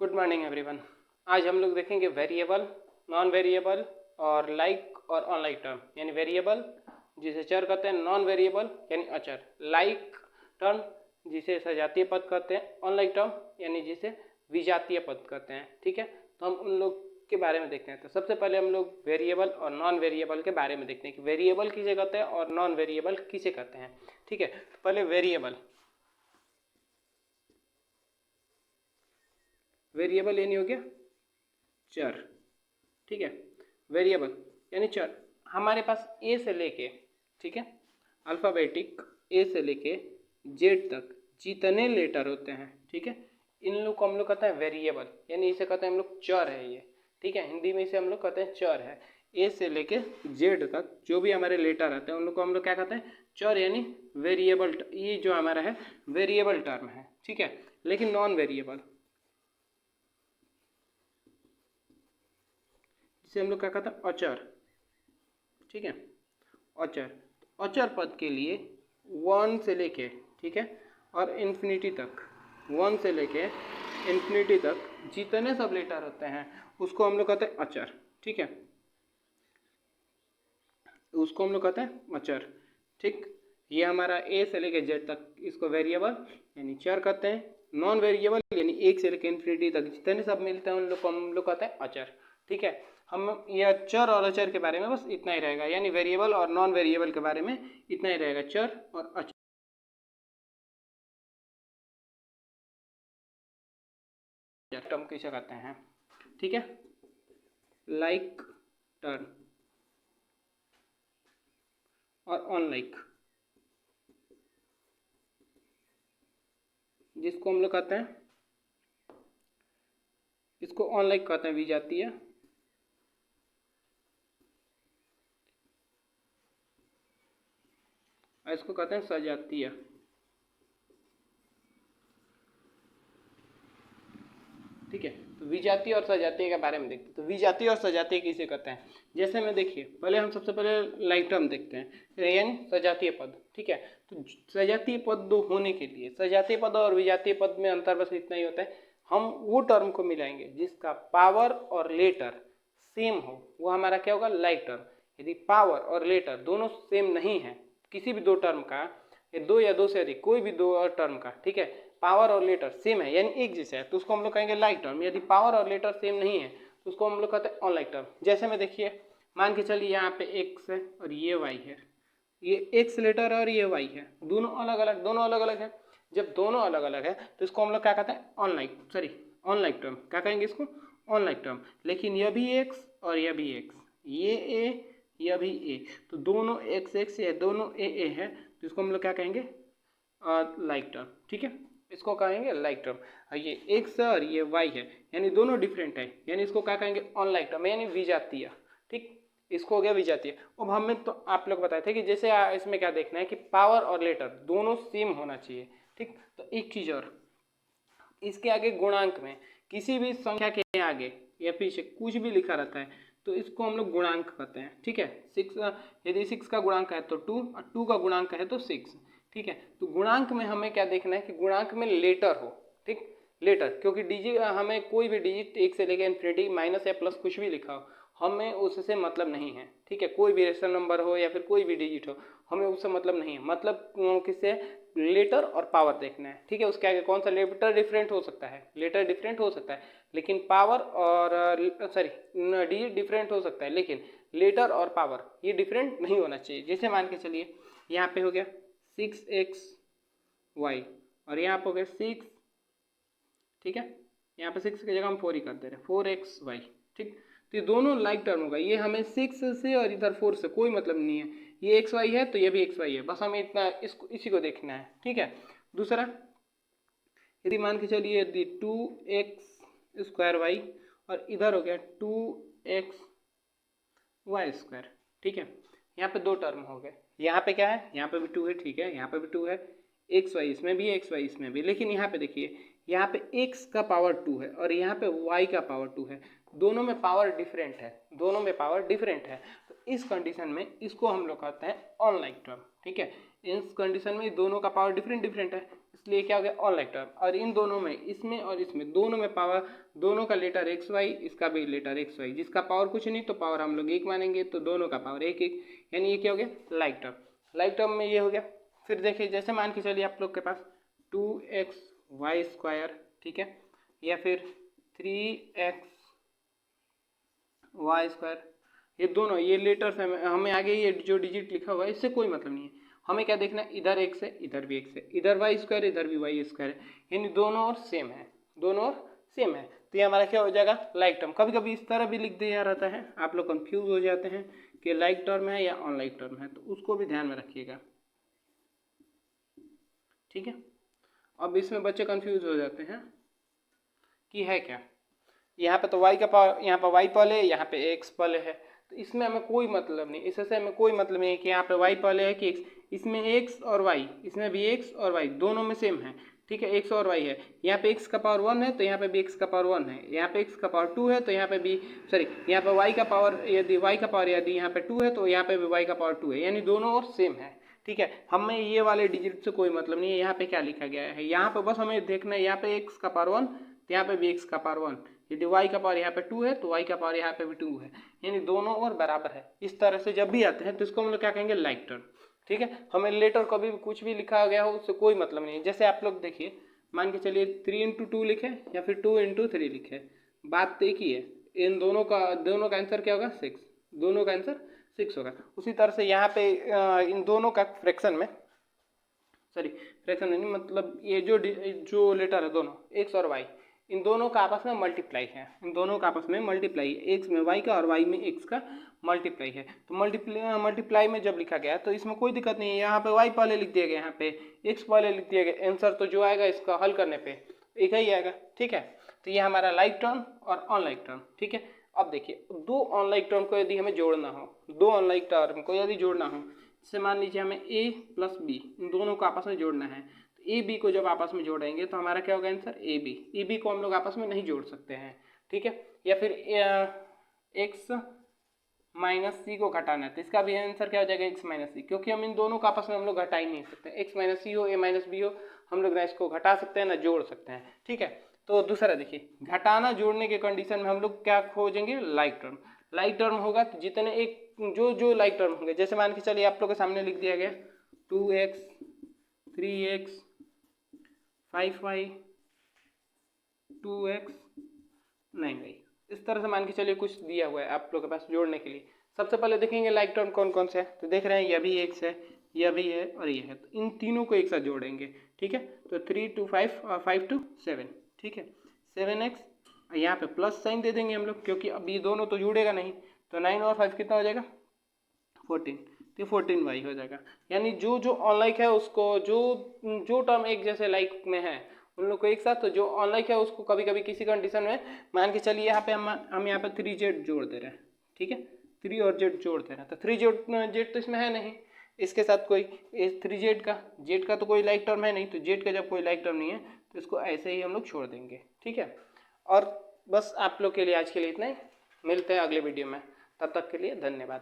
Good morning everyone. आज हम लोग देखेंगे वेरिएबल, नॉन वेरिएबल और लाइक और अनलाइक टर्म। यानी वेरिएबल जिसे चर कहते हैं, नॉन वेरिएबल यानी अचर, लाइक टर्म जिसे सजातीय पद कहते हैं, अनलाइक टर्म यानी जिसे विजातीय पद कहते हैं। ठीक है, तो हम उन लोग के बारे में देखते हैं। तो सबसे पहले हम लोग वेरिएबल और नॉन वेरिएबल के बारे में देखते हैं कि वेरिएबल किसे कहते हैं और नॉन वेरिएबल किसे कहते हैं। ठीक है, तो पहले वेरिएबल। वेरिएबल यानी हो गया चर। ठीक है, वेरिएबल यानी चर। हमारे पास ए से लेके, ठीक है, अल्फ़ाबेटिक ए से लेके जेड तक जितने लेटर होते हैं, ठीक है, इन लोग को हम लोग कहते हैं वेरिएबल, यानी इसे कहते हैं हम लोग चर है ये। ठीक है, हिंदी में इसे हम लोग कहते हैं चर है। ए से लेके जेड तक जो भी हमारे लेटर आते हैं उन लोग को हम लोग क्या कहते हैं, चर यानी वेरिएबल। ये जो हमारा है वेरिएबल टर्म है। ठीक है, लेकिन नॉन वेरिएबल जिसे हम लोग क्या कहते हैं, अचर। ठीक है, अचर। अचर पद के लिए 1 से लेके, ठीक है, और इन्फिनिटी तक, 1 से लेके इन्फिनिटी तक जितने सब लेटर होते हैं उसको हम लोग कहते हैं अचर। ठीक है, उसको हम लोग कहते हैं अचर। ठीक, ये हमारा ए से लेके जेड तक, इसको वेरिएबल यानी चर कहते हैं। नॉन वेरिएबल यानी 1 से लेकर इन्फिनिटी तक जितने सब मिलते हैं उन लोग को हम लोग कहते हैं अचर। ठीक है, हम यह चर और अचर के बारे में बस इतना ही रहेगा, यानी वेरिएबल और नॉन वेरिएबल के बारे में इतना ही रहेगा, चर और अचर टर्म किसे कहते हैं। ठीक है, लाइक टर्म और अनलाइक जिसको हम लोग कहते हैं, इसको अनलाइक कहते हैं विजातीय, और इसको कहते हैं सजातीय। ठीक है, तो विजातीय और सजातीय के बारे में देखते हैं। तो विजातीय और सजातीय किसे कहते हैं, जैसे में देखिए, पहले हम सबसे पहले लाइक टर्म देखते हैं, यानी सजातीय पद। ठीक है, तो सजातीय पद दो होने के लिए, सजातीय पद और विजातीय पद में अंतर बस इतना ही होता है, हम वो टर्म को मिलाएंगे जिसका पावर और लेटर सेम हो, वो हमारा क्या होगा, लाइक टर्म। यदि पावर और लेटर दोनों सेम नहीं है, किसी भी दो टर्म का, दो या दो से अधिक कोई भी दो टर्म का, ठीक है, पावर और लेटर सेम है यानी एक जैसा है, तो उसको हम लोग कहेंगे लाइक टर्म। यदि पावर और लेटर सेम नहीं है तो उसको हम लोग कहते हैं अनलाइक टर्म। जैसे में देखिए, मान के चलिए यहाँ पे एक्स है और ये वाई है, ये एक्स लेटर और ये वाई है, दोनों अलग अलग, दोनों अलग अलग है। जब दोनों अलग अलग है तो इसको हम लोग क्या कहते हैं, अनलाइक टर्म। क्या कहेंगे इसको, अनलाइक टर्म। लेकिन यह भी एक्स और यह भी एक्स, ये ए यह भी ए, तो दोनों एक्स एक्स है, दोनों ए है, तो इसको हम लोग क्या कहेंगे, लाइक टर्म। ठीक है, इसको कहेंगे लाइक टर्म। ये एक्स और ये वाई है, यानी दोनों डिफरेंट है, यानी इसको क्या कहेंगे, अनलाइक टर्म यानी विजातीय। ठीक, इसको हो गया विजातीय। अब हमें तो आप लोग बताए थे कि जैसे इसमें क्या देखना है कि पावर और लेटर दोनों सेम होना चाहिए। ठीक, तो एक चीज़ और, इसके आगे गुणांक में किसी भी संख्या के आगे या पीछे कुछ भी लिखा रहता है तो इसको हम लोग गुणांक कहते हैं। ठीक है, 6, यदि 6 का गुणांक है तो 2 और 2 का गुणांक है तो 6। ठीक है, तो गुणांक में हमें क्या देखना है कि गुणांक में लेटर हो। ठीक, लेटर, क्योंकि डिजिट, हमें कोई भी डिजिट 1 से लेकर इन्फिनिटी माइनस या प्लस कुछ भी लिखा हो, हमें उससे मतलब नहीं है। ठीक है, कोई भी रेशनल नंबर हो या फिर कोई भी डिजिट हो, हमें उससे मतलब नहीं है। मतलब किससे, लेटर और पावर देखना है। ठीक है, उसके आगे कौन सा लेटर डिफरेंट हो सकता है, लेटर डिफरेंट हो सकता है, लेकिन पावर और डिजिट डिफरेंट हो सकता है, लेकिन लेटर और पावर ये डिफरेंट नहीं होना चाहिए। जैसे मान के चलिए, यहाँ पे हो गया 6xy और यहाँ पे हो गया 6, ठीक है, यहाँ पे 6 की जगह हम 4 ही कर दे रहे हैं, 4xy। ठीक, तो ये दोनों लाइक टर्म होगा, ये हमें 6 से और इधर 4 से कोई मतलब नहीं है, ये एक्स वाई है तो ये भी एक्स वाई है, बस हमें इतना इसको इसी को देखना है। ठीक है, दूसरा, यदि मान के चलिए यदि 2x² y और इधर हो गया 2xy²। ठीक है, यहाँ पे दो टर्म हो गए, यहाँ पे क्या है, यहाँ पे भी 2 है, ठीक है, यहाँ पे भी 2 है, एक्स वाई इसमें भी, एक्स वाई इसमें भी, लेकिन यहाँ पे देखिए, यहाँ पे x का पावर 2 है और यहाँ पे y का पावर 2 है, दोनों में पावर डिफरेंट है, दोनों में पावर डिफरेंट है। तो इस कंडीशन में इसको हम लोग कहते हैं अनलाइक टर्म। ठीक है, इस कंडीशन में दोनों का पावर डिफरेंट है, इसलिए क्या हो गया ऑन लाइक टर्म। और इन दोनों में, इसमें और इसमें, दोनों में पावर, दोनों का लेटर एक्स वाई, इसका भी लेटर एक्स वाई, जिसका पावर कुछ नहीं तो पावर हम लोग एक मानेंगे, तो दोनों का पावर एक एक, यानी ये क्या हो गया लाइक टर्म। लाइक टर्म में ये हो गया। फिर देखिए जैसे मान के चलिए आप लोग के पास 2xy², ठीक है, या फिर 3xy², ये दोनों ये लेटर्स हैं, हमें आगे ये जो डिजिट लिखा हुआ है इससे कोई मतलब नहीं है। हमें क्या देखना है, इधर x है इधर भी x है, इधर y² इधर भी y² है, यानी दोनों और सेम है, दोनों और सेम है। तो ये हमारा क्या हो जाएगा लाइक टर्म। कभी कभी इस तरह भी लिख दिया रहता है, आप लोग कंफ्यूज हो जाते हैं कि लाइक टर्म है या ऑन लाइक टर्म है, तो उसको भी ध्यान में रखिएगा, ठीक है। अब इसमें बच्चे कंफ्यूज हो जाते हैं कि है क्या, यहाँ पे तो y का पावर, यहाँ पे y पहले है, यहाँ पे x पहले है, तो इसमें हमें कोई मतलब नहीं, इससे हमें कोई मतलब नहीं है कि यहाँ पे y पहले है कि x, इसमें x और y, इसमें भी x और y दोनों में सेम है, ठीक है, x और y है। यहाँ पे x का पावर 1 है तो यहाँ पे भी x का पावर 1 है, यहाँ पे x का पावर 2 है तो यहाँ पे भी, सॉरी, यहाँ पे y का पावर, यदि y का पावर यदि यहाँ पे 2 है तो यहाँ पे भी y का पावर 2 है, यानी दोनों और सेम है, ठीक है। हमें ये वाले डिजिट से कोई मतलब नहीं है यहाँ पे क्या लिखा गया है, यहाँ पे बस हमें देखना है, यहाँ पे x का पावर 1 तो यहाँ पे भी x का पावर 1, यदि y का पावर यहाँ पे 2 है तो y का पावर यहाँ पे भी 2 है, यानी दोनों और बराबर है। इस तरह से जब भी आते हैं तो इसको हम लोग क्या कहेंगे लाइक टर्म, ठीक है। हमें लेटर कभी भी कुछ भी लिखा गया हो उससे कोई मतलब नहीं है। जैसे आप लोग देखिए, मान के चलिए 3×2 लिखे या फिर 2×3 लिखे, बात तो एक ही है, इन दोनों का आंसर क्या होगा 6, दोनों का आंसर 6 होगा। उसी तरह से यहाँ पे इन दोनों का फ्रैक्शन में, सॉरी फ्रैक्शन नहीं, मतलब ये जो लेटर है दोनों x और y, इन दोनों का आपस में मल्टीप्लाई है, इन दोनों का आपस में मल्टीप्लाई है, x में y का और y में x का मल्टीप्लाई है। तो मल्टीप्लाई में जब लिखा गया तो इसमें कोई दिक्कत नहीं है, यहाँ पे y पहले लिख दिया गया, यहाँ पे x पहले लिख दिया गया, आंसर तो जो आएगा इसका हल करने पे एक ही आएगा, ठीक है। तो ये हमारा लाइक टर्म और ऑन लाइक टर्म, ठीक है। अब देखिए दो ऑन लाइक टर्म को यदि हमें जोड़ना हो, दो ऑन लाइक टर्म को यदि जोड़ना हो, जैसे मान लीजिए हमें a प्लस b इन दोनों को आपस में जोड़ना है, तो ए बी को जब आपस में जोड़ेंगे तो हमारा क्या होगा आंसर ए बी को हम लोग आपस में नहीं जोड़ सकते हैं, ठीक है। या फिर x माइनस सी को घटाना है तो इसका भी आंसर क्या हो जाएगा x माइनस सी, क्योंकि हम इन दोनों का आपस में हम लोग घटा ही नहीं सकते, x माइनस सी हो a माइनस बी हो, हम लोग ना इसको घटा सकते हैं ना जोड़ सकते हैं, ठीक है। तो दूसरा देखिए, घटाना जोड़ने के कंडीशन में हम लोग क्या खोजेंगे लाइक टर्म। लाइक टर्म होगा तो जितने एक जो लाइक टर्म होंगे, जैसे मान के चलिए आप लोग के सामने लिख दिया गया 2x 3x 5y 2x 9y, इस तरह से मान के चलिए कुछ दिया हुआ है आप लोग के पास जोड़ने के लिए। सबसे पहले देखेंगे लाइक टर्म कौन कौन से है, तो देख रहे हैं यह भी x है, यह भी है और ये है, तो इन तीनों को एक साथ जोड़ेंगे, ठीक है। तो 3 to 5 और 5 to 7, ठीक है, 7x, यहाँ पे प्लस साइन दे देंगे हम लोग क्योंकि अब ये दोनों तो जुड़ेगा नहीं, तो 9 और 5 कितना हो जाएगा 14, तो 14y हो जाएगा। यानी जो अनलाइक है उसको, जो टर्म एक जैसे लाइक में है उन लोग को एक साथ, तो जो अनलाइक है उसको कभी कभी किसी कंडीशन में, मान के चलिए यहाँ पे हम यहाँ पे 3z जोड़ दे रहे हैं, ठीक है, 3 और z जोड़ दे रहे हैं, तो 3z तो इसमें है नहीं, इसके साथ कोई 3z का तो कोई लाइक टर्म है नहीं, तो z का जब कोई लाइक टर्म नहीं है तो इसको ऐसे ही हम लोग छोड़ देंगे, ठीक है। और बस आप लोग के लिए आज के लिए इतना ही, मिलते हैं अगले वीडियो में, तब तक के लिए धन्यवाद।